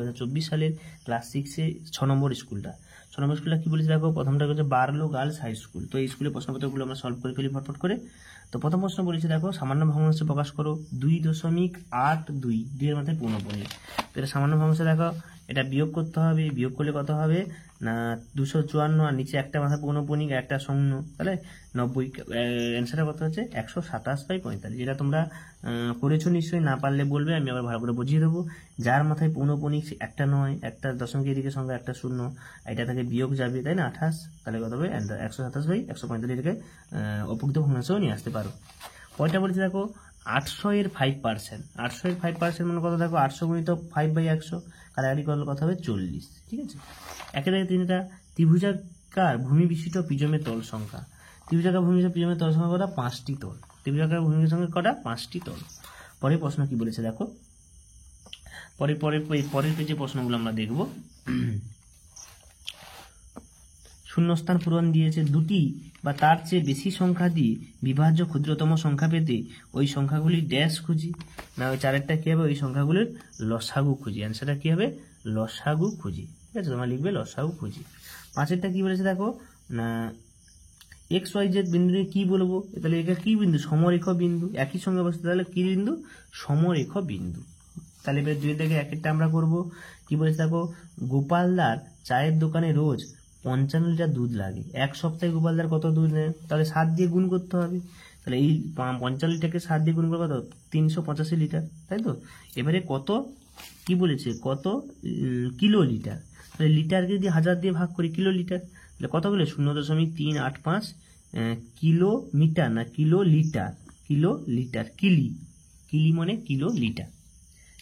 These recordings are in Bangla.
2024 সালের ক্লাস 6-এ 6 নম্বর স্কুলটা। 6 নম্বর স্কুলটা কী বলেছে দেখো, প্রথমটা হচ্ছে বার্লো গার্লস হাই স্কুল। তো এই স্কুলের প্রশ্নপত্রগুলো আমরা সলভ করে ফেলি ফটফট করে। তো প্রথম প্রশ্ন বলেছে দেখো, সামান্য ভগ্নাংশে প্রকাশ করো 2.82 2 এর মাথায় পৌনঃপুনিক। তো এটা সামান্য ভগ্নাংশে দেখো, এটা বিয়োগ করতে হবে, বিয়োগ করলে কত হবে না 254, আর নিচে একটা মাথা পৌনঃপুনিক একটা শূন্য, তাহলে 90। অ্যান্সারটা কত হচ্ছে 127/45। যেটা তোমরা করেছো নিশ্চয়ই, না পারলে বলবে, আমি আবার ভালো করে বুঝিয়ে দেবো। যার মাথায় পৌনঃপুনিক একটা নয়, একটা দশমিক এদিকে সঙ্গে একটা শূন্য, এটা থেকে বিয়োগ যাবে, তাই না 28, তাহলে কত হবে 127/145 থেকে অপ্রকৃত ভগ্নাংশও নিয়ে আসতে পারো। পরেরটা বলছে দেখো 800 এর 5%। 800 এর 5% মানে কত দেখো, 800 গুণিত 5/100, কাটাকাটি করলে কত হবে 40। ঠিক আছে, একে থেকে তিনটা ত্রিভুজাকার ভূমি বিশিষ্ট প্রিজমের তল সংখ্যা। ত্রিভুজাকার ভূমি বিশিষ্ট প্রিজমের তল সংখ্যা কটা, 5টি তল। ত্রিভুজাকার ভূমি সংখ্যা কটা, 5টি তল। পরের প্রশ্ন কি বলেছে দেখো, পরের পেজে প্রশ্নগুলো আমরা দেখব। শূন্যস্থান পূরণ দিয়েছে, দুটি বা তার চেয়ে বেশি সংখ্যা দিয়ে বিভাজ্য ক্ষুদ্রতম সংখ্যা পেতে ওই সংখ্যাগুলি ড্যাশ খুঁজি। না ওই চারেরটা কী হবে, ওই সংখ্যাগুলির লসাগু খুঁজি। অ্যান্সারটা কী হবে, লসাগু খুঁজি। ঠিক আছে, তোমরা লিখবে লসাগু খুঁজি। 5এরটা কী বলেছে দেখো না, XYZ বিন্দুকে কী বলবো, তাহলে এটা কী বিন্দু, সমরেখ বিন্দু। একই সঙ্গে অবস্থিত, তাহলে কী বিন্দু, সমরেখ বিন্দু। তাহলে এবার 2 থেকে 1-এরটা আমরা করবো। কী বলেছে দেখো, গোপালদার চায়ের দোকানে রোজ 55 লিটার দুধ লাগে। এক সপ্তাহে গোপালদার কত দুধ নেয়, তাহলে 7 দিয়ে গুণ করতে হবে। তাহলে এই 55 লিটারকে 7 দিয়ে গুণ করে কত, 385 লিটার, তাই তো। এবারে কত কি বলেছে, কত কিলো লিটার, তাহলে লিটারকে যদি 1000 দিয়ে ভাগ করি কিলো লিটার, তাহলে কত বলে 0.385 কিলো মিটার, না কিলো লিটার, কিলো লিটার, কিলি, কিলি মানে কিলো লিটার।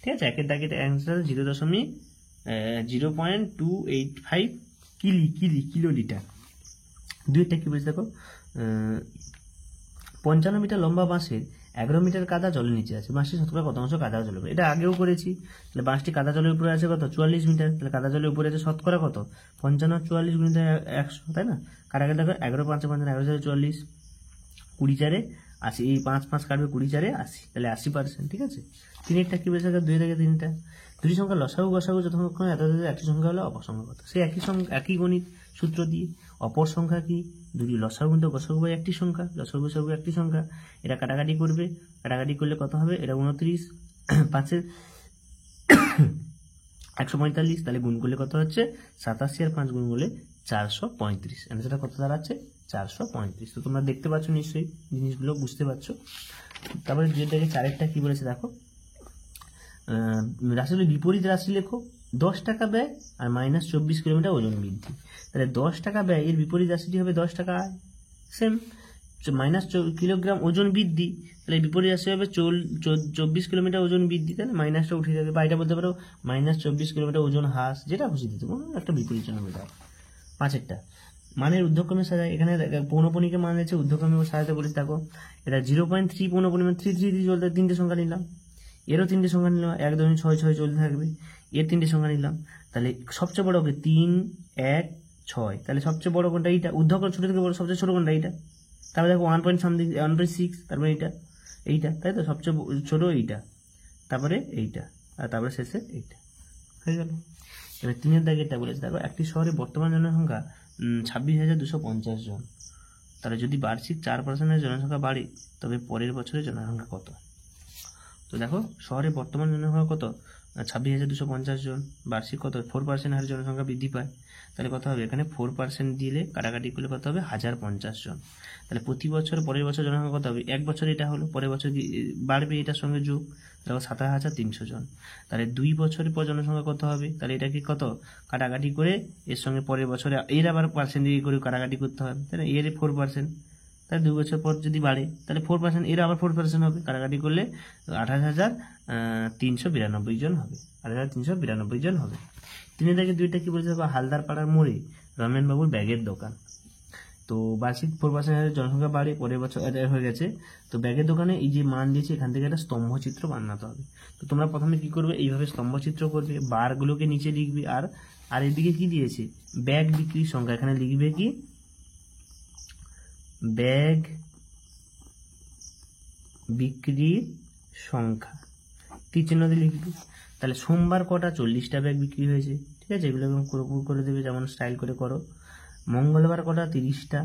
ঠিক আছে, একের দাগের অ্যান্সার 0.285 কিলো লিটার। 2-টা কি বলছে দেখো, 55 মিটার লম্বা বাঁশের 11 মিটার কাদা জলের নিচে আছে, বাঁশটি শতকরা কত অংশ কাদা জলের উপরে। এটা আগেও করেছি। তাহলে বাঁশটি কাদা জলের উপরে আছে কত, 44 মিটার। তাহলে কাদা জলের উপরে আছে শতকরা কত, 55 44 গুণিত 100, তাই না। কাটাকে দেখো 11 5 5 11 40, 20 4 80, এই 5 5 কাটবে, 20 4 80, তাহলে 80%। ঠিক আছে, 3-এরটা কি বলেছে, 2 থেকে 3টা দুটি সংখ্যা লসাগু গসাগু যতক্ষণ এত একটি সংখ্যা হলে অপর সংখ্যা কত, সেই একই গণিত সূত্র দিয়ে অপর সংখ্যা কি, দুটি লসাগু কিন্তু গসাগু বাই একটি সংখ্যা, লসাগু গসাগু একটি সংখ্যা। এটা কাটাকাটি করবে, কাটাকাটি করলে কত হবে, এটা 29, 5-এর 145, তাহলে গুণ করলে কত হচ্ছে 87, আর 5 গুণ করলে 435। অ্যান্সারটা কত দাঁড়াচ্ছে 435। তো তোমরা দেখতে পাচ্ছ নিশ্চয়ই, জিনিসগুলো বুঝতে পারছো। তারপরে 2 থেকে 4-এরটা কি বলেছে দেখো, রাশিগুলো বিপরীত রাশি লেখো। 10 টাকা ব্যয় আর -24 কিলোমিটার ওজন বৃদ্ধি। তাহলে 10 টাকা ব্যয়, এর বিপরীত রাশিটি হবে 10 টাকা আয়, সেম। কিলোগ্রাম ওজন বৃদ্ধি, তাহলে বিপরীত রাশি হবে 24 কিলোমিটার ওজন বৃদ্ধি, তাহলে মাইনাসটা উঠে যাবে, বা এটা বলতে পারো -24 কিলোমিটার ওজন হ্রাস, যেটা খুশি দিতে পারো, একটা বিপরীত জন্য মেটাও। 5-এরটা মানের ঊর্ধ্বক্রমে সাজায়, এখানে পৌনঃপুনিকের মান আছে, ঊর্ধ্বক্রমে সাজাতে বলেছে দেখো, এটা 0.3 পৌনঃপুনিক 3 চলতে 3টে সংখ্যা নিলাম, এরও 3টে সংখ্যা নিলাম, 1 2 6 6 চলতে থাকবে, এর 3টে সংখ্যা নিলাম। তাহলে সবচেয়ে বড় ওকে 3 1 6, তাহলে সবচেয়ে বড় কোনটা, এইটা। ঊর্ধ্বক্রম ছোট থেকে বড় সবচেয়ে ছোট কোনটা, এইটা। তারপরে দেখো 1.6, তারপরে এইটা, তাই তো, সবচেয়ে ছোট এইটা, তারপরে এইটা, আর তারপরে শেষে এইটা, হয়ে গেল। এবার 3-এর দাগেরটা বলেছে দেখো, একটি শহরে বর্তমান জনসংখ্যা 26,250 জন। তাহলে যদি বার্ষিক 4% জনসংখ্যা বাড়ে, তবে পরের বছরের জনসংখ্যা কত। তো দেখো শহরে বর্তমান জনসংখ্যা কত, 26,250 জন, বার্ষিক কত 4% হারে জনসংখ্যা বৃদ্ধি পায়, তাহলে কত হবে, এখানে 4% দিলে কাটাকাটি করলে কত হবে 1050 জন। তাহলে প্রতি বছর পরের বছর জনসংখ্যা কত হবে, এক বছর এটা হলো, পরের বছর বাড়বে এটার সঙ্গে যোগ, তাহলে 27,300 জন। তাহলে 2 বছরের পর জনসংখ্যা কত হবে, তাহলে এটাকে কত কাটাকাটি করে এর সঙ্গে পরের বছরে এর আবার পার্সেন্ট দিয়ে করে কাটাকাটি করতে হবে, তাই না। এর 4%, তাহলে 2 বছর পর যদি বাড়ে তাহলে 4%, এর আবার 4% হবে, কাটাকাটি করলে 28,392 জন হবে, 28,392 জন হবে। 3 থেকে 2টা কি বলছে, হালদার পাড়ার মোড়ে রমেনবাবুর ব্যাগের দোকান। তো বার্ষিক 4% জনসংখ্যা বাড়ে, পরের বছর হয়ে গেছে। তো ব্যাগের দোকানে এই যে মান দিয়েছে, এখান থেকে একটা স্তম্ভচিত্র বানাতে হবে। তো তোমরা প্রথমে কি করবে, এইভাবে স্তম্ভচিত্র করবে, বারগুলোকে নিচে লিখবে, আর এদিকে কি দিয়েছে, ব্যাগ বিক্রির সংখ্যা, এখানে লিখবে কি ব্যাগ বিক্রির সংখ্যা, তীর চিহ্ন দিয়ে লিখবি। তাহলে সোমবার কটা 40টা ব্যাগ বিক্রি হয়েছে, ঠিক আছে, এগুলো এবং পুরোপুরি করে দেবে, যেমন স্টাইল করে করো। মঙ্গলবার কটা 30টা,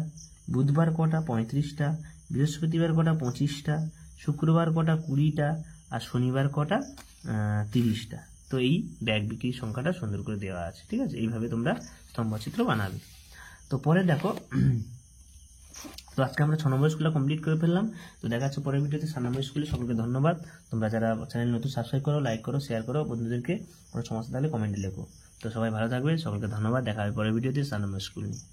বুধবার কটা 35টা, বৃহস্পতিবার কটা 25টা, শুক্রবার কটা 20টা, আর শনিবার কটা 30টা। তো এই ব্যাগ বিক্রির সংখ্যাটা সুন্দর করে দেওয়া আছে, ঠিক আছে। এইভাবে তোমরা স্তম্ভচিত্র বানাবে। তো পরে দেখো, তো আজকে আমরা 6 নম্বর স্কুলটা কমপ্লিট করে ফেললাম। তো দেখা যাচ্ছে পরের ভিডিওতে 7 নম্বর স্কুলে। সকলকে ধন্যবাদ। তোমরা যারা চ্যানেল নতুন সাবস্ক্রাইব করো, লাইক করো, শেয়ার করো, বন্ধুদেরকে কোনো সমস্যা থাকলে কমেন্টে লেখো। তো সবাই ভালো থাকবে, সকলকে ধন্যবাদ। দেখা হবে পরের ভিডিওতে 7 নম্বর স্কুল নিয়ে।